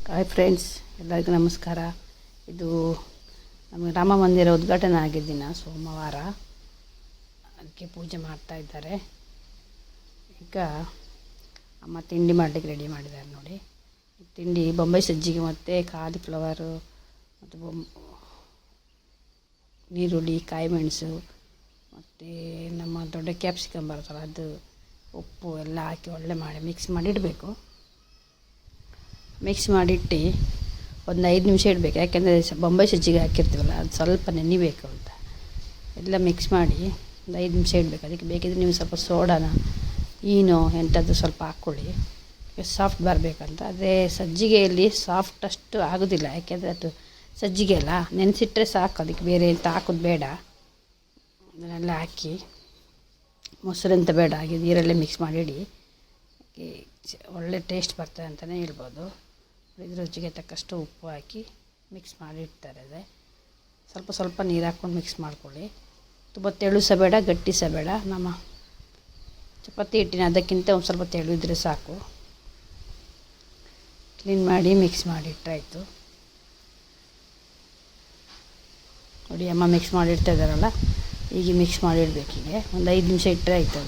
Hi friends, ಎಲ್ಲರಿಗೂ ನಮಸ್ಕಾರ. ಇದು ನಮಗೆ ರಾಮ ಮಂದಿರ ಉದ್ಘಾಟನೆ ಆಗಿದ್ದ ದಿನ ಸೋಮವಾರ. ಅದಕ್ಕೆ ಪೂಜೆ ಮಾಡ್ತಾ ಇದ್ದಾರೆ. ಈಗ ಅಮ್ಮ ತಿಂಡಿ ಮಾಡಲಿಕ್ಕೆ ರೆಡಿ ಮಾಡಿದ್ದಾರೆ ನೋಡಿ. ತಿಂಡಿ ಬೊಂಬೈ ಸಜ್ಜಿಗೆ ಮತ್ತು ಕಾಲಿಫ್ಲವರು ಮತ್ತು ನೀರುಳ್ಳಿ, ಕಾಯಿ ಮೆಣಸು ಮತ್ತು ನಮ್ಮ ದೊಡ್ಡ ಕ್ಯಾಪ್ಸಿಕಮ್ ಬರುತ್ತಲ್ಲ ಅದು, ಉಪ್ಪು ಎಲ್ಲ ಹಾಕಿ ಒಳ್ಳೆ ಮಾಡಿ ಮಿಕ್ಸ್ ಮಾಡಿ ಇಡಬೇಕು. ಮಿಕ್ಸ್ ಮಾಡಿಟ್ಟು ಒಂದು 5 ನಿಮಿಷ ಇಡಬೇಕು. ಯಾಕೆಂದರೆ ಬೊಂಬೈ ಸಜ್ಜಿಗೆ ಹಾಕಿರ್ತೀವಲ್ಲ ಅದು ಸ್ವಲ್ಪ ನೆನಿಬೇಕು ಅಂತ. ಎಲ್ಲ ಮಿಕ್ಸ್ ಮಾಡಿ ಒಂದು 5 ನಿಮಿಷ ಇಡಬೇಕು. ಅದಕ್ಕೆ ಬೇಕಿದ್ರೆ ನೀವು ಸ್ವಲ್ಪ ಸೋಡಾನ ಈನೋ ಎಂಥದ್ದು ಸ್ವಲ್ಪ ಹಾಕ್ಕೊಳ್ಳಿ, ಸಾಫ್ಟ್ ಬರಬೇಕಂತ. ಅದೇ ಸಜ್ಜಿಗೆಯಲ್ಲಿ ಸಾಫ್ಟ್ ಅಷ್ಟು ಆಗೋದಿಲ್ಲ, ಯಾಕೆಂದರೆ ಅದು ಸಜ್ಜಿಗೆ ಅಲ್ಲ, ನೆನೆಸಿಟ್ರೆ ಸಾಕು. ಅದಕ್ಕೆ ಬೇರೆ ಎಂತ ಹಾಕೋದು ಬೇಡ. ಅದನ್ನೆಲ್ಲ ಹಾಕಿ ಮೊಸರಂತ ಬೇಡ, ಹಾಗೆ ನೀರಲ್ಲೇ ಮಿಕ್ಸ್ ಮಾಡಿ ಇಡಿ. ಒಳ್ಳೆ ಟೇಸ್ಟ್ ಬರ್ತದೆ ಅಂತಲೇ ಹೇಳ್ಬೋದು. ಇದ್ರ ರುಚಿಗೆ ತಕ್ಕಷ್ಟು ಉಪ್ಪು ಹಾಕಿ ಮಿಕ್ಸ್ ಮಾಡಿ ಇಡ್ತಾರೆ. ಅದೇ ಸ್ವಲ್ಪ ಸ್ವಲ್ಪ ನೀರು ಹಾಕ್ಕೊಂಡು ಮಿಕ್ಸ್ ಮಾಡ್ಕೊಳ್ಳಿ. ತುಂಬ ತೆಳು ಸಹ ಬೇಡ, ಗಟ್ಟಿ ಸಹ ಬೇಡ. ನಮ್ಮ ಚಪಾತಿ ಹಿಟ್ಟಿನ ಅದಕ್ಕಿಂತ ಒಂದು ಸ್ವಲ್ಪ ತೆಳು ಇದ್ದರೆ ಸಾಕು. ಕ್ಲೀನ್ ಮಾಡಿ ಮಿಕ್ಸ್ ಮಾಡಿ ಇಟ್ಟರಾಯ್ತು ನೋಡಿ. ಅಮ್ಮ ಮಿಕ್ಸ್ ಮಾಡಿ ಇಡ್ತಾ ಇದ್ದಾರಲ್ಲ, ಹೀಗೆ ಮಿಕ್ಸ್ ಮಾಡಿ ಇಡಬೇಕೀಗೆ ಒಂದು 5 ನಿಮಿಷ ಇಟ್ಟರೆ ಆಯ್ತು.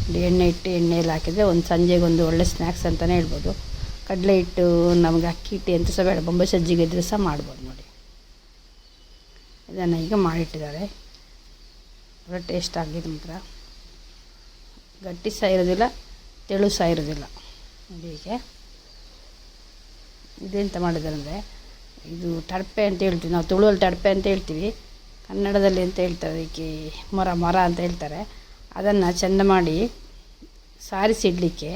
ಅದು ಎಣ್ಣೆ ಇಟ್ಟು ಎಣ್ಣೆಯಲ್ಲಿ ಹಾಕಿದರೆ ಒಂದು ಸಂಜೆಗೆ ಒಂದು ಒಳ್ಳೆ ಸ್ನ್ಯಾಕ್ಸ್ ಅಂತಲೇ ಹೇಳ್ಬೋದು. ಕಡಲೆ ಹಿಟ್ಟು, ನಮಗೆ ಅಕ್ಕಿ ಹಿಟ್ಟು ಎಂತ ಸಹ ಬೇಡ, ಬೊಂಬೈ ಸಜ್ಜಿಗೆ ಇದ್ದರೆ ಸಹ ಮಾಡ್ಬೋದು ನೋಡಿ. ಇದನ್ನು ಈಗ ಮಾಡಿಟ್ಟಿದ್ದಾರೆ. ಒಳ್ಳೆ ಟೇಸ್ಟ್ ಆಗಿದೆ ಮಾತ್ರ. ಗಟ್ಟಿ ಸಹ ಇರೋದಿಲ್ಲ, ತೆಳು ಸಹ ಇರೋದಿಲ್ಲ ನೋಡಿ. ಹೀಗೆ ಇದೆಂತ ಮಾಡಿದ್ದಾರೆ ಅಂದರೆ, ಇದು ತಡಪೆ ಅಂತ ಹೇಳ್ತೀವಿ ನಾವು, ತುಳುವಲ್ಲಿ ತಡಪೆ ಅಂತ ಹೇಳ್ತೀವಿ, ಕನ್ನಡದಲ್ಲಿ ಅಂತ ಹೇಳ್ತಾರೆ ಅದಕ್ಕೆ ಮೊರ ಅಂತ ಹೇಳ್ತಾರೆ. ಅದನ್ನು ಚೆಂದ ಮಾಡಿ ಸಾರಿಸಿಡಲಿಕ್ಕೆ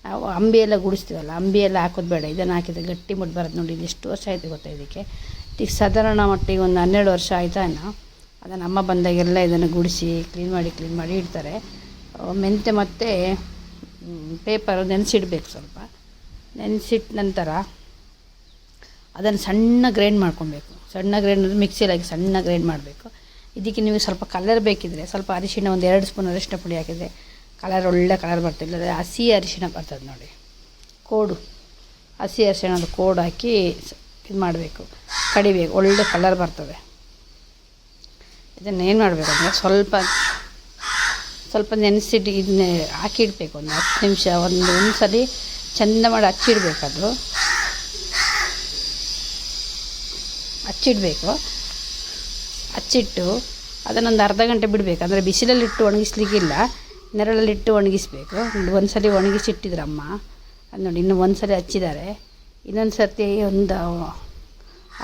ನಾವು ಅಂಬಿ ಎಲ್ಲ ಗುಡಿಸ್ತೀವಲ್ಲ, ಅಂಬಿ ಎಲ್ಲ ಹಾಕೋದು ಬೇಡ. ಇದನ್ನು ಹಾಕಿದರೆ ಗಟ್ಟಿ ಮುಟ್ಟು ಬರೋದು ನೋಡಿ. ಇದು ಎಷ್ಟು ವರ್ಷ ಆಯಿತು ಗೊತ್ತಾ ಇದಕ್ಕೆ? ಈಗ ಸಾಧಾರಣ ಮಟ್ಟಿಗೆ ಒಂದು 12 ವರ್ಷ ಆಯಿತಾ ಏನೋ. ಅದನ್ನು ಅಮ್ಮ ಬಂದಾಗೆಲ್ಲ ಇದನ್ನು ಗುಡಿಸಿ ಕ್ಲೀನ್ ಮಾಡಿ ಇಡ್ತಾರೆ. ಮೆಂತ್ಯ ಮತ್ತು ಪೇಪರು ನೆನೆಸಿಡ್ಬೇಕು. ಸ್ವಲ್ಪ ನೆನೆಸಿಟ್ಟ ನಂತರ ಅದನ್ನು ಸಣ್ಣ ಗ್ರೈಂಡ್ ಮಾಡ್ಕೊಬೇಕು. ಸಣ್ಣ ಗ್ರೈಂಡ್ ಅಂದರೆ ಮಿಕ್ಸಿಯಲ್ಲಿ ಹಾಕಿ ಸಣ್ಣ ಗ್ರೈಂಡ್ ಮಾಡಬೇಕು. ಇದಕ್ಕೆ ನೀವು ಸ್ವಲ್ಪ ಕಲರ್ ಬೇಕಿದ್ದರೆ ಸ್ವಲ್ಪ ಅರಿಶಿಣ, ಒಂದು 2 ಸ್ಪೂನ್ ಅರಿಶಿಣ ಪುಡಿ ಹಾಕಿದರೆ ಕಲರ್ ಒಳ್ಳೆ ಕಲರ್ ಬರ್ತಿಲ್ಲ. ಹಸಿ ಅರಿಶಿಣ ಬರ್ತದೆ ನೋಡಿ, ಕೋಡು, ಹಸಿ ಅರಿಶಿಣದ ಕೋಡು ಹಾಕಿ ಇದು ಮಾಡಬೇಕು, ಕಡಿಬೇಕು, ಒಳ್ಳೆ ಕಲರ್ ಬರ್ತದೆ. ಇದನ್ನು ಏನು ಮಾಡಬೇಕಂದ್ರೆ ಸ್ವಲ್ಪ ನೆನೆಸಿಟ್ಟು ಇದನ್ನೇ ಹಾಕಿಡಬೇಕು. ಒಂದು 10 ನಿಮಿಷ ಒಂದು ಸಲ ಚೆಂದ ಮಾಡಿ ಹಚ್ಚಿಡಬೇಕು. ಹಚ್ಚಿಟ್ಟು ಅದನ್ನೊಂದು ಅರ್ಧ ಗಂಟೆ ಬಿಡಬೇಕು. ಅಂದರೆ ಬಿಸಿಲಲ್ಲಿಟ್ಟು ಒಣಗಿಸ್ಲಿಕ್ಕಿಲ್ಲ, ನೆರಳಲ್ಲಿಟ್ಟು ಒಣಗಿಸ್ಬೇಕು. ಒಂದು ಸಲ ಒಣಗಿಸಿಟ್ಟಿದ್ರು ಅಮ್ಮ, ಅದು ನೋಡಿ. ಇನ್ನೂ ಒಂದು ಸಲ ಹಚ್ಚಿದ್ದಾರೆ. ಇನ್ನೊಂದು ಸರ್ತಿ ಒಂದು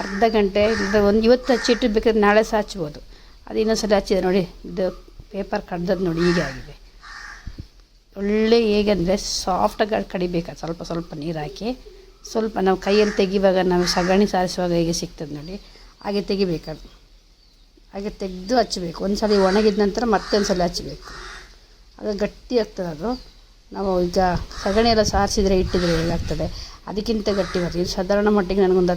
ಅರ್ಧ ಗಂಟೆ ಇಲ್ಲ, ಇವತ್ತು ಹಚ್ಚಿಟ್ಟಿರ್ಬೇಕಾದ್ರೆ ನಾಳೆ ಸಹ ಹಚ್ಬೋದು. ಅದು ಇನ್ನೊಂದು ಸಲ ಹಚ್ಚಿದೆ ನೋಡಿ. ಇದು ಪೇಪರ್ ಕಡ್ದದ್ದು ನೋಡಿ, ಹೀಗೆ ಆಗಿದೆ. ಒಳ್ಳೆ ಹೇಗೆಂದರೆ ಸಾಫ್ಟಾಗಿ ಕಡಿಬೇಕು. ಸ್ವಲ್ಪ ಸ್ವಲ್ಪ ನೀರು ಹಾಕಿ, ಸ್ವಲ್ಪ ನಾವು ಕೈಯಲ್ಲಿ ತೆಗಿವಾಗ, ನಾವು ಸಗಣಿ ಸಾರಿಸುವಾಗ ಹೇಗೆ ಸಿಗ್ತದೆ ನೋಡಿ, ಹಾಗೆ ತೆಗಿಬೇಕದು. ಹಾಗೆ ತೆಗೆದು ಹಚ್ಚಬೇಕು. ಒಂದು ಸಲ ಒಣಗಿದ ನಂತರ ಮತ್ತೊಂದು ಸಲ ಹಚ್ಚಬೇಕು. ಆಗ ಗಟ್ಟಿ ಆಗ್ತದೆ ಅದು. ನಾವು ಈಗ ಸಗಣಿ ಎಲ್ಲ ಸಾರಿಸಿದರೆ ಇಟ್ಟಿದ್ರೆ ಹೇಗಾಗ್ತದೆ, ಅದಕ್ಕಿಂತ ಗಟ್ಟಿ ಬರ್ತದೆ. ಇದು ಸಾಧಾರಣ ಮಟ್ಟಿಗೆ ನನಗೊಂದು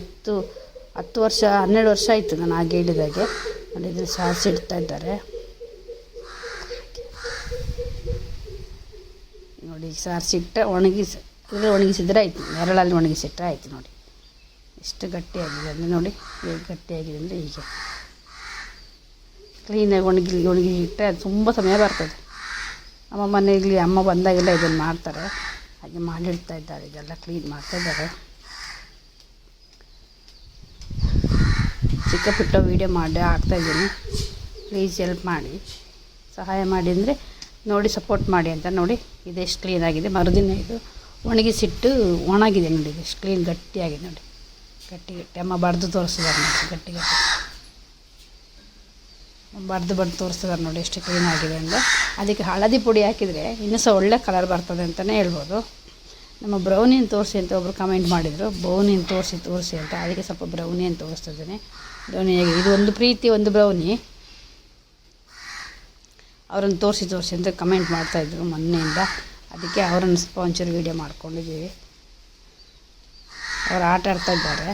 10 ವರ್ಷ 12 ವರ್ಷ ಆಯಿತು ನಾನು ಹಾಗೆ ಹೇಳಿದಾಗೆ. ನೋಡಿ, ಇದನ್ನು ಸಾರಿಸಿಡ್ತಾ ಇದ್ದಾರೆ ನೋಡಿ. ಸಾರಿಸಿಟ್ಟು ಒಣಗಿಸಿದ್ರೆ ಆಯಿತು, ನೆರಳಲ್ಲಿ ಒಣಗಿಸಿಟ್ರೆ ಆಯಿತು ನೋಡಿ. ಎಷ್ಟು ಗಟ್ಟಿಯಾಗಿದೆ ಅಂದರೆ ನೋಡಿ, ಹೇಗೆ ಗಟ್ಟಿಯಾಗಿದೆ ಅಂದರೆ ಹೀಗೆ ಕ್ಲೀನಾಗಿ ಒಣಗಿ ಇಟ್ಟರೆ ಅದು ತುಂಬ ಸಮಯ ಬರ್ತದೆ. ನಮ್ಮ ಮನೆಯಲ್ಲಿ ಅಮ್ಮ ಬಂದಾಗೆಲ್ಲ ಇದನ್ನು ಮಾಡ್ತಾರೆ, ಹಾಗೆ ಮಾಡಿಡ್ತಾ ಇದ್ದಾರೆ. ಇದೆಲ್ಲ ಕ್ಲೀನ್ ಮಾಡ್ತಾಯಿದ್ದಾರೆ. ಚಿಕ್ಕ ಪುಟ್ಟ ವೀಡಿಯೋ ಮಾಡಿ ಹಾಕ್ತಾಯಿದ್ದೀನಿ. ಪ್ಲೀಸ್ ಹೆಲ್ಪ್ ಮಾಡಿ, ಸಹಾಯ ಮಾಡಿ ಅಂದರೆ ನೋಡಿ, ಸಪೋರ್ಟ್ ಮಾಡಿ ಅಂತ ನೋಡಿ. ಇದೆಷ್ಟು ಕ್ಲೀನಾಗಿದೆ. ಮರುದಿನ ಇದು ಒಣಗಿಸಿಟ್ಟು ಒಣಗಿದೆ ನೋಡಿ. ಇದೆಷ್ಟು ಕ್ಲೀನ್ ಗಟ್ಟಿಯಾಗಿದೆ ನೋಡಿ. ಗಟ್ಟಿ ಅಮ್ಮ ಬಡ್ದು ತೋರಿಸಿದ್ದಾರೆ ನೋಡಿ. ಗಟ್ಟಿ ಬಡ್ದು ತೋರಿಸ್ತಿದ್ದಾರೆ ನೋಡಿ, ಎಷ್ಟು ಕ್ಲೀನ್ ಆಗಿದೆ ಅಂದರೆ. ಅದಕ್ಕೆ ಹಳದಿ ಪುಡಿ ಹಾಕಿದರೆ ಇನ್ನೂ ಸಹ ಒಳ್ಳೆ ಕಲರ್ ಬರ್ತದೆ ಅಂತಲೇ ಹೇಳ್ಬೋದು. ನಮ್ಮ ಬ್ರೌನಿನ ತೋರಿಸಿ ಅಂತ ಒಬ್ಬರು ಕಮೆಂಟ್ ಮಾಡಿದರು, ಬ್ರೌನಿನ ತೋರಿಸಿ ಅಂತ. ಅದಕ್ಕೆ ಸ್ವಲ್ಪ ಬ್ರೌನಿಯನ್ನು ತೋರಿಸ್ತಿದ್ದೇನೆ. ಬ್ರೌನಿಯಾಗಿ ಇದು ಒಂದು ಪ್ರೀತಿ, ಒಂದು ಬ್ರೌನಿ. ಅವರನ್ನು ತೋರಿಸಿ ಅಂತ ಕಮೆಂಟ್ ಮಾಡ್ತಾಯಿದ್ರು ಮೊನ್ನೆಯಿಂದ. ಅದಕ್ಕೆ ಅವರನ್ನು ಸ್ವಲ್ಪ ಒಂಚೂರು ವೀಡಿಯೋ ಮಾಡ್ಕೊಂಡಿದ್ದೀವಿ. ಅವರು ಆಟ ಆಡ್ತಾ ಇದ್ದಾರೆ.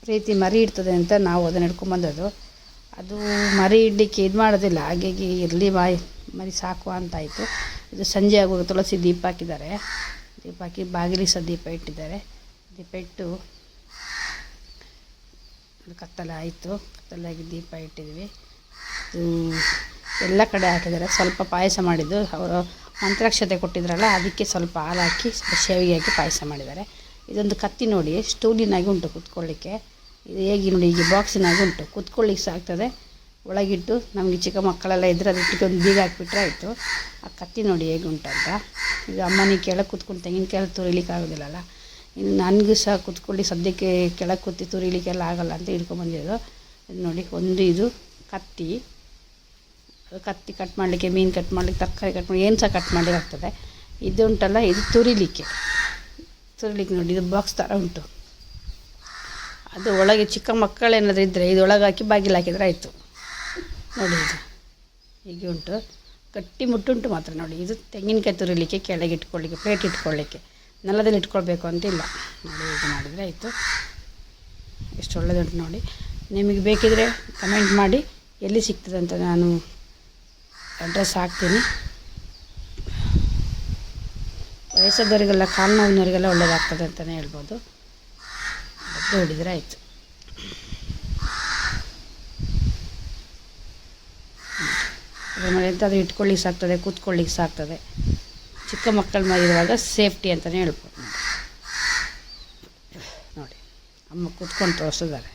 ಪ್ರೀತಿ ಮರಿ ಇಡ್ತದೆ ಅಂತ ನಾವು ಅದನ್ನು ಹಿಡ್ಕೊಂಬಂದದ್ದು. ಅದು ಮರಿ ಇಡಲಿಕ್ಕೆ ಇದು ಮಾಡೋದಿಲ್ಲ, ಹಾಗಾಗಿ ಇರಲಿ ಮರಿ ಸಾಕುವ ಅಂತಾಯಿತು. ಇದು ಸಂಜೆ ಆಗುವಾಗ ತುಳಸಿ ದೀಪ ಹಾಕಿದ್ದಾರೆ, ದೀಪ ಹಾಕಿ ಬಾಗಿಲಿಗೆ ಸಹ ದೀಪ ಇಟ್ಟಿದ್ದಾರೆ. ದೀಪ ಇಟ್ಟು ಕತ್ತಲೆ ಆಯಿತು, ಕತ್ತಲಾಗಿ ದೀಪ ಇಟ್ಟಿದ್ವಿ. ಎಲ್ಲ ಕಡೆ ಹಾಕಿದ್ದಾರೆ. ಸ್ವಲ್ಪ ಪಾಯಸ ಮಾಡಿದ್ದು ಅವರು ಮಂತ್ರಾಕ್ಷತೆ ಕೊಟ್ಟಿದ್ರಲ್ಲ, ಅದಕ್ಕೆ ಸ್ವಲ್ಪ ಹಾಲು ಹಾಕಿ ಶಾವಿಗೆ ಹಾಕಿ ಪಾಯಸ ಮಾಡಿದ್ದಾರೆ. ಇದೊಂದು ಕತ್ತಿ ನೋಡಿ, ಸ್ಟೂಲಿನಾಗಿ ಉಂಟು ಕೂತ್ಕೊಳ್ಳಿಕ್ಕೆ. ಇದು ಹೇಗೆ ನೋಡಿ, ಈಗ ಬಾಕ್ಸಿನಾಗಿ ಉಂಟು, ಕೂತ್ಕೊಳ್ಳಿಕ್ಕೆ ಸಹ ಆಗ್ತದೆ. ಒಳಗಿಟ್ಟು ನಮಗೆ ಚಿಕ್ಕ ಮಕ್ಕಳೆಲ್ಲ ಇದ್ದರೆ ಅದು ಇಟ್ಟುಕೊಂಡು ಬೀಗ ಹಾಕಿಬಿಟ್ರೆ ಆಯಿತು. ಆ ಕತ್ತಿ ನೋಡಿ ಹೇಗೆ ಉಂಟು ಅಂತ. ಇದು ಅಮ್ಮನಿಗೆ ಕೆಳಗೆ ಕೂತ್ಕೊಂಡು ತೆಂಗಿನಕಾಯಿ ತುರಿಲಿಕ್ಕೆ ಆಗೋದಿಲ್ಲಲ್ಲ, ಇನ್ನು ನನಗೂ ಸಹ ಕೂತ್ಕೊಳ್ಳಿ ಸದ್ಯಕ್ಕೆ ಕೆಳಗೆ ಕೂತಿ ತುರಿಲಿಕ್ಕೆಲ್ಲ ಆಗೋಲ್ಲ ಅಂತ ಹಿಡ್ಕೊಂಬಂದಿದ್ದು. ಇದು ನೋಡಿ, ಒಂದು ಇದು ಕತ್ತಿ ಕಟ್ ಮಾಡಲಿಕ್ಕೆ, ಮೀನು ಕಟ್ ಮಾಡಲಿಕ್ಕೆ, ತರಕಾರಿ ಕಟ್ ಮಾಡಿ ಏನು ಸಹ ಕಟ್ ಮಾಡಲಿಕ್ಕೆ ಆಗ್ತದೆ. ಇದು ಉಂಟಲ್ಲ, ಇದು ತುರಿಲಿಕ್ಕೆ ನೋಡಿ, ಇದು ಬಾಕ್ಸ್ ಥರ ಉಂಟು. ಅದು ಒಳಗೆ ಚಿಕ್ಕ ಮಕ್ಕಳೇನಾದರೂ ಇದ್ದರೆ ಇದು ಒಳಗೆ ಹಾಕಿ ಬಾಗಿಲು ಹಾಕಿದರೆ ಆಯಿತು ನೋಡಿ. ಇದು ಹೀಗೆ ಉಂಟು, ಗಟ್ಟಿ ಮುಟ್ಟುಂಟು ಮಾತ್ರ ನೋಡಿ. ಇದು ತೆಂಗಿನಕಾಯಿ ತುರಿಲಿಕ್ಕೆ, ಕೆಳಗೆ ಇಟ್ಕೊಳ್ಳಿಕ್ಕೆ, ಪ್ಲೇಟ್ ಇಟ್ಕೊಳ್ಳಿಕ್ಕೆ, ನೆಲದಲ್ಲಿ ಇಟ್ಕೊಳ್ಬೇಕು ಅಂತಿಲ್ಲ ನೋಡಿ. ಹೀಗೆ ಮಾಡಿದರೆ ಆಯಿತು. ಎಷ್ಟು ಒಳ್ಳೆದುಂಟು ನೋಡಿ. ನಿಮಗೆ ಬೇಕಿದ್ರೆ ಕಮೆಂಟ್ ಮಾಡಿ ಎಲ್ಲಿ ಸಿಗ್ತದೆ ಅಂತ, ನಾನು ಅಡ್ರೆಸ್ ಹಾಕ್ತೀನಿ. ವಯಸ್ಸಾದವರಿಗೆಲ್ಲ, ಕಾಲು ನೋವಿನವರಿಗೆಲ್ಲ ಒಳ್ಳೆಯದಾಗ್ತದೆ ಅಂತಲೇ ಹೇಳ್ಬೋದು. ಅದು ಹೊಡಿದ್ರೆ ಆಯಿತು. ಅದ್ರ ಮೇಲೆ ಎಂತಾದರೂ ಇಟ್ಕೊಳ್ಳಿಕ್ಕೆ ಸಾಕ್ತದೆ, ಕೂತ್ಕೊಳ್ಳಿಕ್ಕೆ ಸಾಕ್ತದೆ. ಚಿಕ್ಕ ಮಕ್ಕಳ ಮರಿರುವಾಗ ಸೇಫ್ಟಿ ಅಂತಲೇ ಹೇಳ್ಬೋದು ನೋಡಿ. ಅಮ್ಮ ಕೂತ್ಕೊಂಡು ತೋರಿಸಿದ್ದಾರೆ.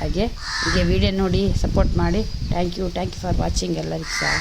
ಹಾಗೆ ಹೀಗೆ ವಿಡಿಯೋ ನೋಡಿ ಸಪೋರ್ಟ್ ಮಾಡಿ. ಥ್ಯಾಂಕ್ ಯು ಫಾರ್ ವಾಚಿಂಗ್ ಎಲ್ಲರಿಗೂ ಸಹ.